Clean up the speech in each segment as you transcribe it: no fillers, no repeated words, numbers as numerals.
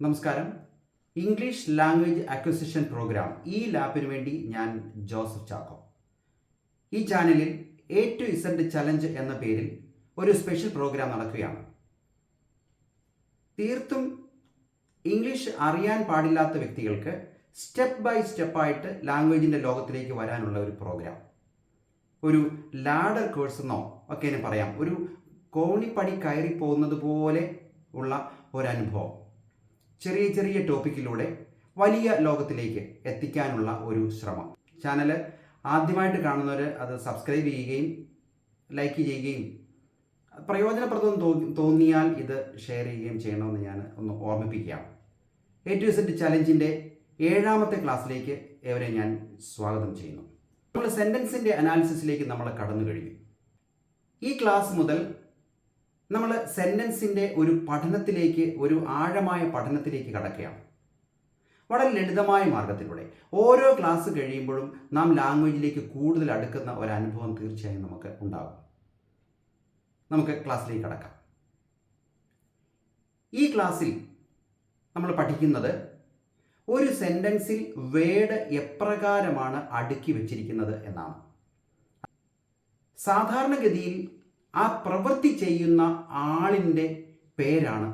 നമസ്കാരം. English language acquisition programme ഈ ലാപ്പിന് വേണ്ടി ഞാൻ ജോസഫ് ചാക്കോ. ഈ ചാനലിൽ എ ടു ഇസഡ് ചലഞ്ച് എന്ന പേരിൽ ഒരു സ്പെഷ്യൽ പ്രോഗ്രാം നടക്കുകയാണ്. തീർത്തും ഇംഗ്ലീഷ് അറിയാൻ പാടില്ലാത്ത വ്യക്തികൾക്ക് സ്റ്റെപ്പ് ബൈ സ്റ്റെപ്പായിട്ട് ലാംഗ്വേജിൻ്റെ ലോകത്തിലേക്ക് വരാനുള്ള ഒരു പ്രോഗ്രാം. ഒരു ലാഡർ കോഴ്സ് എന്നോ ഒക്കെ ഞാൻ പറയാം. ഒരു കോണിപ്പടി കയറി പോകുന്നത് പോലെ ഉള്ള ഒരനുഭവം. ചെറിയ ചെറിയ ടോപ്പിക്കിലൂടെ വലിയ ലോകത്തിലേക്ക് എത്തിക്കാനുള്ള ഒരു ശ്രമം. ചാനൽ ആദ്യമായിട്ട് കാണുന്നവർ അത് സബ്സ്ക്രൈബ് ചെയ്യുകയും ലൈക്ക് ചെയ്യുകയും പ്രയോജനപ്രദം തോന്നിയാൽ ഇത് ഷെയർ ചെയ്യുകയും ചെയ്യണമെന്ന് ഞാൻ ഒന്ന് ഓർമ്മിപ്പിക്കുകയാണ്. എ ടു ഇസഡ് ചലഞ്ചിൻ്റെ 7ാമത്തെ ക്ലാസ്സിലേക്ക് ഏവരെ ഞാൻ സ്വാഗതം ചെയ്യുന്നു. നമ്മൾ സെൻറ്റൻസിൻ്റെ അനാലിസിസിലേക്ക് നമ്മൾ കടന്നു കഴിഞ്ഞു. ഈ ക്ലാസ് മുതൽ നമ്മൾ സെൻറ്റൻസിൻ്റെ ഒരു പഠനത്തിലേക്ക്, ഒരു ആഴമായ പഠനത്തിലേക്ക് കടക്കുകയാണ്. വളരെ ലളിതമായ മാർഗത്തിലൂടെ ഓരോ ക്ലാസ് കഴിയുമ്പോഴും നാം ലാംഗ്വേജിലേക്ക് കൂടുതൽ അടുക്കുന്ന ഒരു അനുഭവം തീർച്ചയായും നമുക്ക് ഉണ്ടാകും. നമുക്ക് ക്ലാസ്സിലേക്ക് കടക്കാം. ഈ ക്ലാസ്സിൽ നമ്മൾ പഠിക്കുന്നത് ഒരു സെൻറ്റൻസിൽ വേർഡ് എപ്രകാരമാണ് അടുക്കി വച്ചിരിക്കുന്നത് എന്നാണ്. സാധാരണഗതിയിൽ ആ പ്രവൃത്തി ചെയ്യുന്ന ആളിൻ്റെ പേരാണ്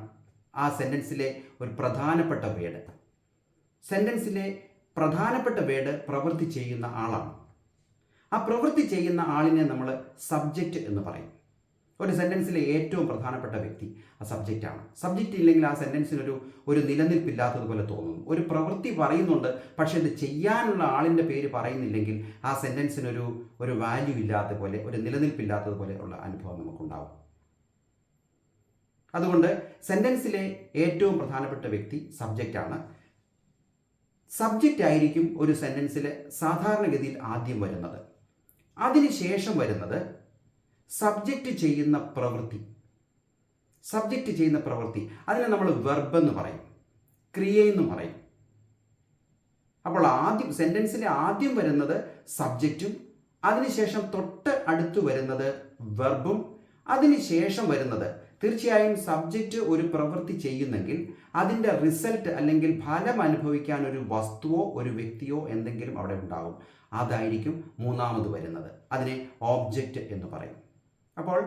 ആ സെൻറ്റൻസിലെ ഒരു പ്രധാനപ്പെട്ട വേർഡ്. സെൻറ്റൻസിലെ പ്രധാനപ്പെട്ട വേർഡ് പ്രവൃത്തി ചെയ്യുന്ന ആളാണ്. ആ പ്രവൃത്തി ചെയ്യുന്ന ആളിനെ നമ്മൾ സബ്ജക്റ്റ് എന്ന് പറയും. ഒരു സെൻറ്റൻസിലെ ഏറ്റവും പ്രധാനപ്പെട്ട വ്യക്തി ആ സബ്ജക്റ്റാണ്. സബ്ജക്റ്റ് ഇല്ലെങ്കിൽ ആ സെൻറ്റൻസിനൊരു നിലനിൽപ്പില്ലാത്തതുപോലെ തോന്നുന്നു. ഒരു പ്രവൃത്തി പറയുന്നുണ്ട്, പക്ഷേ ഇത് ചെയ്യാനുള്ള ആളിൻ്റെ പേര് പറയുന്നില്ലെങ്കിൽ ആ സെൻറ്റൻസിനൊരു വാല്യൂ ഇല്ലാത്ത പോലെ, ഒരു നിലനിൽപ്പില്ലാത്തതുപോലെ ഉള്ള അനുഭവം നമുക്കുണ്ടാവും. അതുകൊണ്ട് സെൻറ്റൻസിലെ ഏറ്റവും പ്രധാനപ്പെട്ട വ്യക്തി സബ്ജക്റ്റാണ്. സബ്ജക്റ്റ് ആയിരിക്കും ഒരു സെൻറ്റൻസിൽ സാധാരണഗതിയിൽ ആദ്യം വരുന്നത്. അതിനുശേഷം വരുന്നത് സബ്ജക്റ്റ് ചെയ്യുന്ന പ്രവൃത്തി. സബ്ജക്റ്റ് ചെയ്യുന്ന പ്രവൃത്തി അതിനെ നമ്മൾ വെർബ് എന്ന് പറയും, ക്രിയയെന്ന് പറയും. അപ്പോൾ ആദ്യം സെൻറ്റൻസിൽ ആദ്യം വരുന്നത് സബ്ജക്റ്റും, അതിനുശേഷം തൊട്ട് അടുത്ത് വരുന്നത് വെർബും, അതിനുശേഷം വരുന്നത് തീർച്ചയായും സബ്ജക്റ്റ് ഒരു പ്രവൃത്തി ചെയ്യുന്നെങ്കിൽ അതിൻ്റെ റിസൾട്ട് അല്ലെങ്കിൽ ഫലം അനുഭവിക്കാൻ ഒരു വസ്തുവോ ഒരു വ്യക്തിയോ എന്തെങ്കിലും അവിടെ ഉണ്ടാകും. അതായിരിക്കും മൂന്നാമത് വരുന്നത്. അതിനെ ഓബ്ജക്റ്റ് എന്ന് പറയും. അപ്പോൾ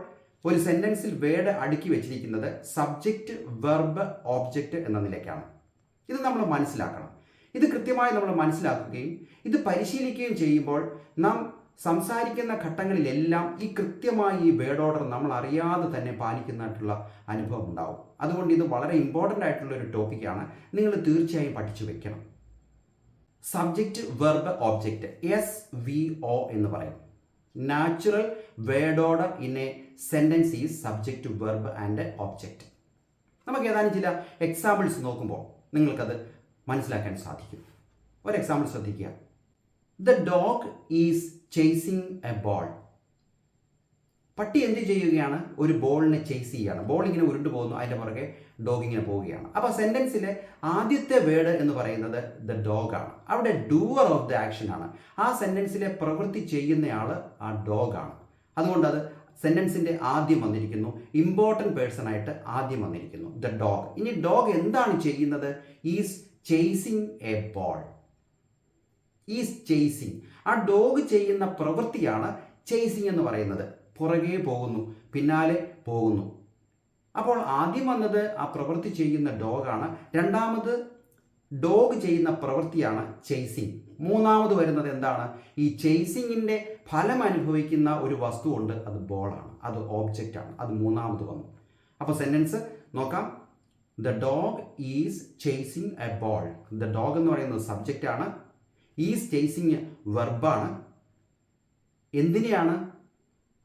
ഒരു സെൻറ്റൻസിൽ വേർഡ് അടുക്കി വെച്ചിരിക്കുന്നത് സബ്ജക്റ്റ്, വെർബ്, ഓബ്ജക്റ്റ് എന്ന നിലയ്ക്കാണ്. ഇത് നമ്മൾ മനസ്സിലാക്കണം. ഇത് കൃത്യമായി നമ്മൾ മനസ്സിലാക്കുകയും ഇത് പരിശീലിക്കുകയും ചെയ്യുമ്പോൾ നാം സംസാരിക്കുന്ന ഘട്ടങ്ങളിലെല്ലാം കൃത്യമായി ഈ വേർഡ് ഓർഡർ നമ്മൾ അറിയാതെ തന്നെ പാലിക്കുന്നതായിട്ടുള്ള അനുഭവം ഉണ്ടാവും. അതുകൊണ്ട് ഇത് വളരെ ഇമ്പോർട്ടൻ്റ് ആയിട്ടുള്ള ഒരു ടോപ്പിക്കാണ്. നിങ്ങൾ തീർച്ചയായും പഠിച്ചു വെക്കണം. സബ്ജക്റ്റ്, വെർബ്, ഓബ്ജക്റ്റ്, SVO എന്ന് പറയും. Natural word order in A sentence is subject, verb and object. നമുക്ക് ഏതാനും ചില എക്സാമ്പിൾസ് നോക്കുമ്പോൾ നിങ്ങൾക്കത് മനസ്സിലാക്കാൻ സാധിക്കും. ഒരു എക്സാമ്പിൾ ശ്രദ്ധിക്കുക. The dog is chasing a ball. പട്ടി എന്ത് ചെയ്യുകയാണ്? ഒരു ബോളിനെ ചേസ് ചെയ്യുകയാണ്. ബോൾ ഇങ്ങനെ ഉരുണ്ടു പോകുന്നു, അതിൻ്റെ പുറകെ ഡോഗ് ഇങ്ങനെ പോവുകയാണ്. അപ്പോൾ സെൻറ്റൻസിലെ ആദ്യത്തെ വേർഡ് എന്ന് പറയുന്നത് ദ ഡോഗ് ആണ്. അവിടെ ഡൂവർ ഓഫ് ദ ആക്ഷൻ ആണ്. ആ സെൻറ്റൻസിലെ പ്രവൃത്തി ചെയ്യുന്നയാൾ ആ ഡോഗാണ്. അതുകൊണ്ട് അത് സെൻറ്റൻസിൻ്റെ ആദ്യം വന്നിരിക്കുന്നു, ഇമ്പോർട്ടൻറ്റ് പേഴ്സൺ ആയിട്ട് ആദ്യം വന്നിരിക്കുന്നു, ദ ഡോഗ്. ഇനി ഡോഗ് എന്താണ് ചെയ്യുന്നത്? Is chasing a ball. Is chasing. ആ ഡോഗ് ചെയ്യുന്ന പ്രവൃത്തിയാണ് ചേസിങ് എന്ന് പറയുന്നത്. പുറകെ പോകുന്നു, പിന്നാലെ പോകുന്നു. അപ്പോൾ ആദ്യം വന്നത് ആ പ്രവൃത്തി ചെയ്യുന്ന ഡോഗാണ്. രണ്ടാമത് ഡോഗ് ചെയ്യുന്ന പ്രവൃത്തിയാണ് ചേസിങ്. മൂന്നാമത് വരുന്നത് എന്താണ്? ഈ ചേസിങ്ങിൻ്റെ ഫലം അനുഭവിക്കുന്ന ഒരു വസ്തുവുണ്ട്, അത് ബോളാണ്, അത് ഓബ്ജക്റ്റാണ്. അത് മൂന്നാമത് വന്നു. അപ്പോൾ സെൻറ്റൻസ് നോക്കാം. The dog is chasing a ball. The dog എന്ന് പറയുന്നത് സബ്ജക്റ്റാണ്. ഈസ് ചേസിങ് വെർബാണ്. എന്തിനെയാണ്?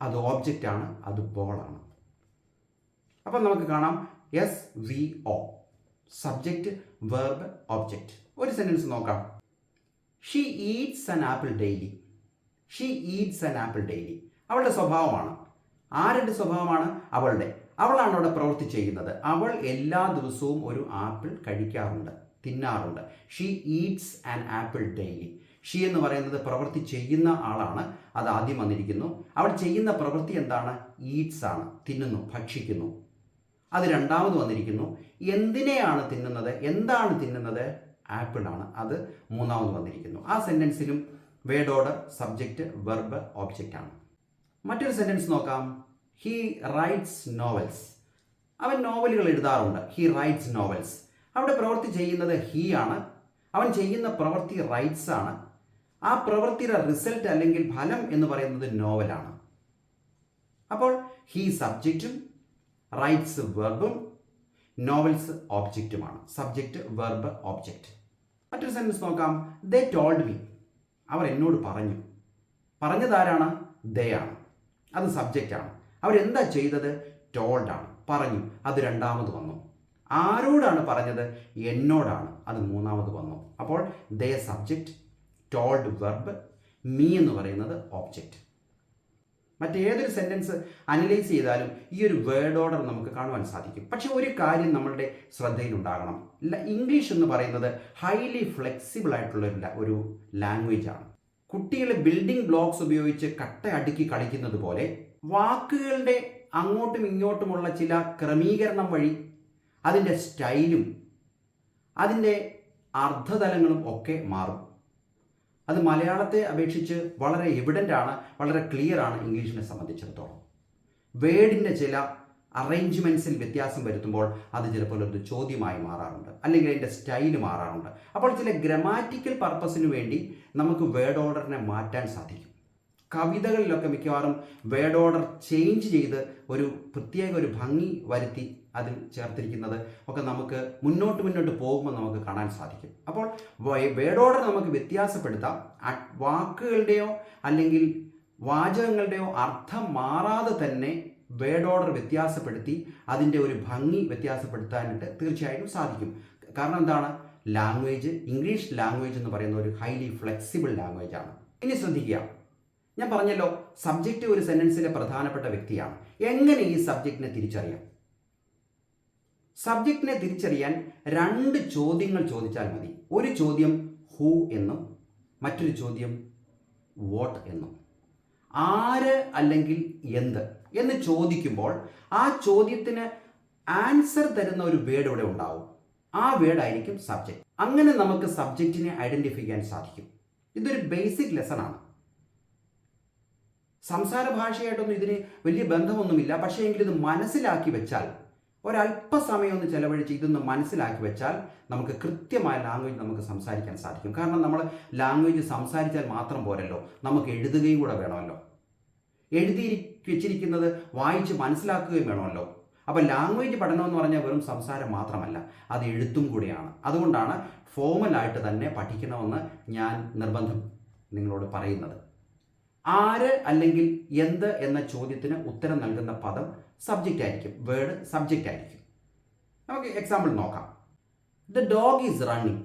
അത് ഓബ്ജക്റ്റാണ്, അത് ബോളാണ്. അപ്പം നമുക്ക് കാണാം SVO, സബ്ജക്റ്റ്, വെർബ്, ഓബ്ജക്റ്റ്. ഒരു സെൻറ്റൻസ് നോക്കാം. She eats an apple daily. She eats an apple daily. അവളുടെ സ്വഭാവമാണ്. ആരുടെ സ്വഭാവമാണ്? അവളുടെ. അവളാണ് അവിടെ പ്രവൃത്തി ചെയ്യുന്നത്. അവൾ എല്ലാ ദിവസവും ഒരു ആപ്പിൾ കഴിക്കാറുണ്ട്, തിന്നാറുണ്ട്. She eats an apple daily. She എന്ന് പറയുന്നത് പ്രവൃത്തി ചെയ്യുന്ന ആളാണ്. അത് ആദ്യം വന്നിരിക്കുന്നു. അവൾ ചെയ്യുന്ന പ്രവൃത്തി എന്താണ്? ഈറ്റ്സ് ആണ്, തിന്നുന്നു, ഭക്ഷിക്കുന്നു. അത് രണ്ടാമത് വന്നിരിക്കുന്നു. എന്തിനെയാണ് തിന്നുന്നത്, എന്താണ് തിന്നുന്നത്, ആപ്പിൾ ആണ്, അത് മൂന്നാമത് വന്നിരിക്കുന്നു. ആ സെൻറ്റൻസിലും word order subject verb object ആണ്. മറ്റൊരു സെൻറ്റൻസ് നോക്കാം. He writes novels. അവൻ നോവലുകൾ എഴുതാറുണ്ട്. He writes novels. അവിടെ പ്രവൃത്തി ചെയ്യുന്നത് ഹീ ആണ്. അവൻ ചെയ്യുന്ന പ്രവൃത്തി റൈറ്റ്സ് ആണ്. ആ പ്രവൃത്തിയുടെ റിസൾട്ട് അല്ലെങ്കിൽ ഫലം എന്ന് പറയുന്നത് നോവലാണ്. അപ്പോൾ ഹീ സബ്ജക്റ്റും റൈറ്റ്സ് വെർബും നോവൽസ് ഓബ്ജക്റ്റുമാണ്. Subject verb object. മറ്റൊരു സെൻറ്റൻസ് നോക്കാം. They told me. അവർ എന്നോട് പറഞ്ഞു. പറഞ്ഞതാരാണ്? ദേ ആണ്. അത് സബ്ജക്റ്റാണ്. അവരെന്താ ചെയ്തത്? ടോൾഡ് ആണ്, പറഞ്ഞു. അത് രണ്ടാമത് വന്നു. ആരോടാണ് പറഞ്ഞത്? എന്നോടാണ്. അത് മൂന്നാമത് വന്നു. അപ്പോൾ ദേ സബ്ജക്റ്റ്, ടോൾഡ് വെർബ്, മീ എന്ന് പറയുന്നത് ഓബ്ജക്റ്റ്. മറ്റേതൊരു സെൻറ്റൻസ് അനലൈസ് ചെയ്താലും ഈ ഒരു വേർഡ് ഓർഡർ നമുക്ക് കാണുവാൻ സാധിക്കും. പക്ഷെ ഒരു കാര്യം നമ്മളുടെ ശ്രദ്ധയിലുണ്ടാകണം. ഇംഗ്ലീഷ് എന്ന് പറയുന്നത് ഹൈലി ഫ്ലെക്സിബിൾ ആയിട്ടുള്ള ഒരു ലാംഗ്വേജ് ആണ്. കുട്ടികൾ ബിൽഡിംഗ് ബ്ലോക്സ് ഉപയോഗിച്ച് കട്ട അടുക്കി കളിക്കുന്നത് പോലെ വാക്കുകളുടെ അങ്ങോട്ടും ഇങ്ങോട്ടുമുള്ള ചില ക്രമീകരണം വഴി അതിൻ്റെ സ്റ്റൈലും അതിൻ്റെ അർത്ഥതലങ്ങളും ഒക്കെ മാറും. അത് മലയാളത്തെ അപേക്ഷിച്ച് വളരെ എവിഡൻ്റ് ആണ്, വളരെ ക്ലിയർ ആണ് ഇംഗ്ലീഷിനെ സംബന്ധിച്ചിടത്തോളം. വേർഡിൻ്റെ ചില അറേഞ്ച്മെൻറ്റ്സിൽ വ്യത്യാസം വരുത്തുമ്പോൾ അത് ചിലപ്പോൾ ഒരു ചോദ്യമായി മാറാറുണ്ട്, അല്ലെങ്കിൽ അതിൻ്റെ സ്റ്റൈല് മാറാറുണ്ട്. അപ്പോൾ ചില ഗ്രാമാറ്റിക്കൽ പർപ്പസിന് വേണ്ടി നമുക്ക് വേർഡ് ഓർഡറിനെ മാറ്റാൻ സാധിക്കും. കവിതകളിലൊക്കെ മിക്കവാറും വേർഡ് ഓർഡർ ചേഞ്ച് ചെയ്ത് ഒരു പ്രത്യേക ഒരു ഭംഗി വരുത്തി അതിൽ ചേർത്തിരിക്കുന്നത് ഒക്കെ നമുക്ക് മുന്നോട്ട് പോകുമ്പോൾ നമുക്ക് കാണാൻ സാധിക്കും. അപ്പോൾ വേർഡ് ഓർഡർ നമുക്ക് വ്യത്യാസപ്പെടുത്താം. വാക്കുകളുടെയോ അല്ലെങ്കിൽ വാചകങ്ങളുടെയോ അർത്ഥം മാറാതെ തന്നെ വേർഡ് ഓർഡർ വ്യത്യാസപ്പെടുത്തി അതിൻ്റെ ഒരു ഭംഗി വ്യത്യാസപ്പെടുത്താനായിട്ട് തീർച്ചയായിട്ടും സാധിക്കും. കാരണം എന്താണ്? ലാംഗ്വേജ്, ഇംഗ്ലീഷ് ലാംഗ്വേജ് എന്ന് പറയുന്ന ഒരു ഹൈലി ഫ്ലെക്സിബിൾ ലാംഗ്വേജ് ആണ്. ഇനി ശ്രദ്ധിക്കുക, ഞാൻ പറഞ്ഞല്ലോ സബ്ജക്റ്റ് ഒരു സെൻറ്റൻസിലെ പ്രധാനപ്പെട്ട വ്യക്തിയാണ്. എങ്ങനെ ഈ സബ്ജക്റ്റിനെ തിരിച്ചറിയാം? സബ്ജക്റ്റിനെ തിരിച്ചറിയാൻ രണ്ട് ചോദ്യങ്ങൾ ചോദിച്ചാൽ മതി. ഒരു ചോദ്യം ഹൂ എന്നും മറ്റൊരു ചോദ്യം വാട്ട് എന്നും. ആര് അല്ലെങ്കിൽ എന്ത് എന്ന് ചോദിക്കുമ്പോൾ ആ ചോദ്യത്തിന് ആൻസർ തരുന്ന ഒരു വേർഡ് ഇവിടെ ഉണ്ടാവും. ആ വേർഡ് ആയിരിക്കും സബ്ജക്റ്റ്. അങ്ങനെ നമുക്ക് സബ്ജക്റ്റിനെ ഐഡൻറ്റിഫൈ ചെയ്യാൻ സാധിക്കും. ഇതൊരു ബേസിക് ലെസൺ ആണ്. സംസാര ഭാഷയായിട്ടൊന്നും ഇതിന് വലിയ ബന്ധമൊന്നുമില്ല. പക്ഷേ എങ്കിൽ ഇത് മനസ്സിലാക്കി വെച്ചാൽ, ഒരല്പസമയം ഒന്ന് ചിലവഴിച്ച് ഇതൊന്ന് മനസ്സിലാക്കി വെച്ചാൽ നമുക്ക് കൃത്യമായ ലാംഗ്വേജ് നമുക്ക് സംസാരിക്കാൻ സാധിക്കും. കാരണം നമ്മൾ ലാംഗ്വേജ് സംസാരിച്ചാൽ മാത്രം പോരല്ലോ, നമുക്ക് എഴുതുകയും കൂടെ വേണമല്ലോ. എഴുതി വെച്ചിരിക്കുന്നത് വായിച്ച് മനസ്സിലാക്കുകയും വേണമല്ലോ. അപ്പോൾ ലാംഗ്വേജ് പഠനം എന്ന് പറഞ്ഞാൽ വെറും സംസാരം മാത്രമല്ല, അത് എഴുത്തും കൂടിയാണ്. അതുകൊണ്ടാണ് ഫോർമലായിട്ട് തന്നെ പഠിക്കണമെന്ന് ഞാൻ നിർബന്ധം നിങ്ങളോട് പറയുന്നത്. ആര് അല്ലെങ്കിൽ എന്ത് എന്ന ചോദ്യത്തിന് ഉത്തരം നൽകുന്ന പദം സബ്ജക്റ്റ് ആയിരിക്കും, വേർഡ് സബ്ജക്റ്റ് ആയിരിക്കും. നമുക്ക് എക്സാമ്പിൾ നോക്കാം. The dog is running.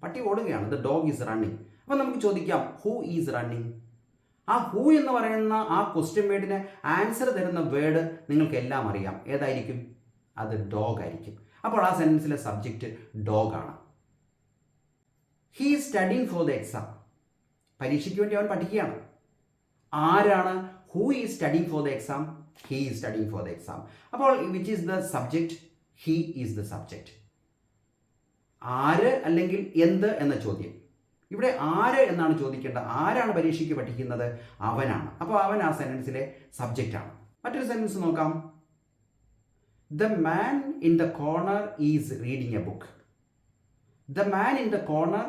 പട്ടി ഓടുകയാണ്. The dog is running. അപ്പോൾ നമുക്ക് ചോദിക്കാം ഹൂ ഈസ് റണ്ണിങ്. ആ ഹൂ എന്ന് പറയുന്ന ആ ക്വസ്റ്റ്യൻ വേർഡിന് ആൻസർ തരുന്ന വേർഡ് നിങ്ങൾക്ക് എല്ലാം അറിയാം. ഏതായിരിക്കും? അത് ഡോഗ് ആയിരിക്കും. അപ്പോൾ ആ സെൻറ്റൻസിലെ സബ്ജക്റ്റ് ഡോഗ് ആണ്. He is studying for the exam. പരീക്ഷയ്ക്ക് വേണ്ടി അവൻ പഠിക്കുകയാണ്. ആരാണ്? Who is studying for the exam? He is studying for the exam. അപ്പോൾ which is the subject? He is the subject. ആര് അല്ലെങ്കിൽ എന്ത് എന്ന ചോദ്യം, ഇവിടെ ആര് എന്നാണ് ചോദിക്കേണ്ടത്. ആരാണ് പരീക്ഷയ്ക്ക് പഠിക്കുന്നത്? അവനാണ്. അപ്പോൾ അവൻ ആ സെൻറ്റൻസിലെ സബ്ജക്റ്റാണ്. മറ്റൊരു സെൻറ്റൻസ് നോക്കാം. The man in the corner is reading a book. The man in the corner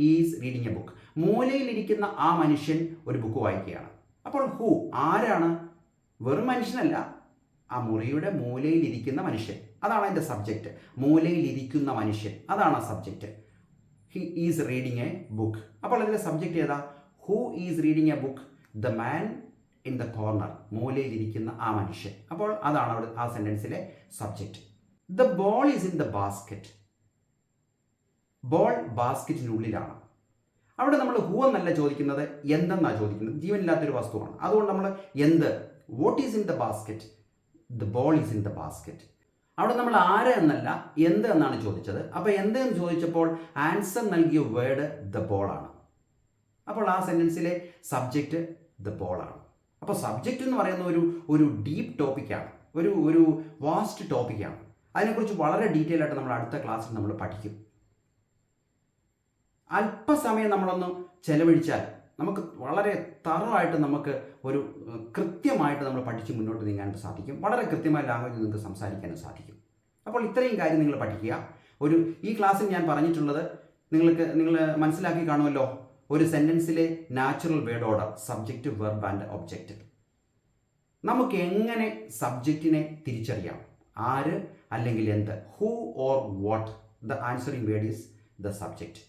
is reading a book. മൂലയിലിരിക്കുന്ന ആ മനുഷ്യൻ ഒരു ബുക്ക് വായിക്കുകയാണ്. അപ്പോൾ ഹൂ ആരാണ്? വെറും മനുഷ്യനല്ല, ആ മുറിയുടെ മൂലയിലിരിക്കുന്ന മനുഷ്യൻ, അതാണ് അതിൻ്റെ സബ്ജക്റ്റ്. മൂലയിലിരിക്കുന്ന മനുഷ്യൻ, അതാണ് ആ subject. He is reading a book. അപ്പോൾ അതിൻ്റെ സബ്ജക്റ്റ് ഏതാ? Who is reading a book. The man in the corner, മൂലയിലിരിക്കുന്ന ആ മനുഷ്യൻ. അപ്പോൾ അതാണ് അവിടെ ആ സെൻറ്റൻസിലെ subject. The ball is in the basket. Ball ബാസ്ക്കറ്റിനുള്ളിലാണ്. അവിടെ നമ്മൾ ഹൂ എന്നല്ല ചോദിക്കുന്നത്, എന്തെന്നാണ് ചോദിക്കുന്നത്. ജീവനില്ലാത്തൊരു വസ്തുവാണ്. അതുകൊണ്ട് നമ്മൾ എന്ത്, what is in the basket, the ball is in the basket. അവിടെ നമ്മൾ ആര് എന്നല്ല എന്ത് എന്നാണ് ചോദിച്ചത്. അപ്പോൾ എന്ത് എന്ന് ചോദിച്ചപ്പോൾ ആൻസർ നൽകിയ വേർഡ് ദ ബോൾ ആണ്. അപ്പോൾ ആ സെൻറ്റൻസിലെ സബ്ജക്റ്റ് ദ ബോൾ ആണ്. അപ്പോൾ സബ്ജക്റ്റ് എന്ന് പറയുന്ന ഒരു ഡീപ്പ് ടോപ്പിക്കാണ്, ഒരു വാസ്റ്റ് ടോപ്പിക്കാണ്. അതിനെക്കുറിച്ച് വളരെ ഡീറ്റെയിൽ ആയിട്ട് നമ്മൾ അടുത്ത ക്ലാസ്സിൽ നമ്മൾ പഠിക്കും. അല്പസമയം നമ്മളൊന്ന് ചെലവഴിച്ചാൽ നമുക്ക് വളരെ തറവായിട്ട് നമുക്ക് ഒരു കൃത്യമായിട്ട് നമ്മൾ പഠിച്ച് മുന്നോട്ട് നീങ്ങാനായിട്ട് സാധിക്കും. വളരെ കൃത്യമായ ലാംഗ്വേജ് നിങ്ങൾക്ക് സംസാരിക്കാനും സാധിക്കും. അപ്പോൾ ഇത്രയും കാര്യം നിങ്ങൾ പഠിക്കുക. ഈ ക്ലാസ്സിൽ ഞാൻ പറഞ്ഞിട്ടുള്ളത് നിങ്ങൾ മനസ്സിലാക്കി കാണുമല്ലോ. ഒരു സെൻറ്റൻസിലെ natural word order, subject, verb and object. നമുക്ക് എങ്ങനെ സബ്ജക്റ്റിനെ തിരിച്ചറിയാം? ആര് അല്ലെങ്കിൽ എന്ത്, who or what. The answering word is the subject.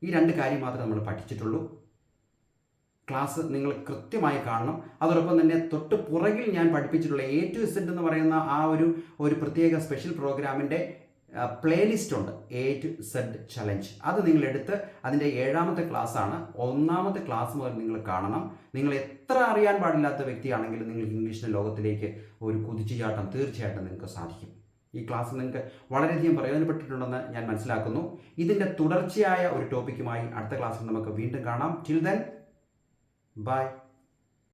ഈ രണ്ട് കാര്യം മാത്രമേ നമ്മൾ പഠിച്ചിട്ടുള്ളൂ. ക്ലാസ് നിങ്ങൾ കൃത്യമായി കാണണം. അതോടൊപ്പം തന്നെ തൊട്ട് പുറകിൽ ഞാൻ പഠിപ്പിച്ചിട്ടുള്ള A to Z എന്ന് പറയുന്ന ആ ഒരു പ്രത്യേക സ്പെഷ്യൽ പ്രോഗ്രാമിൻ്റെ പ്ലേലിസ്റ്റ് ഉണ്ട്, A to Z ചലഞ്ച്. അത് നിങ്ങളെടുത്ത് അതിൻ്റെ 7ാമത്തെ ക്ലാസ്സാണ്. 1ാമത്തെ ക്ലാസ് മുതൽ നിങ്ങൾ കാണണം. നിങ്ങൾ എത്ര അറിയാൻ പാടില്ലാത്ത വ്യക്തിയാണെങ്കിലും നിങ്ങൾക്ക് ഇംഗ്ലീഷിൻ്റെ ലോകത്തിലേക്ക് ഒരു കുതിച്ചുചാട്ടം തീർച്ചയായിട്ടും നിങ്ങൾക്ക് സാധിക്കും. ഈ ക്ലാസ് നിങ്ങൾക്ക് വളരെയധികം പ്രയോജനപ്പെട്ടിട്ടുണ്ടെന്ന് ഞാൻ മനസ്സിലാക്കുന്നു. ഇതിൻ്റെ തുടർച്ചയായ ഒരു ടോപ്പിക്കുമായി അടുത്ത ക്ലാസ്സിൽ നമുക്ക് വീണ്ടും കാണാം. Till then, by.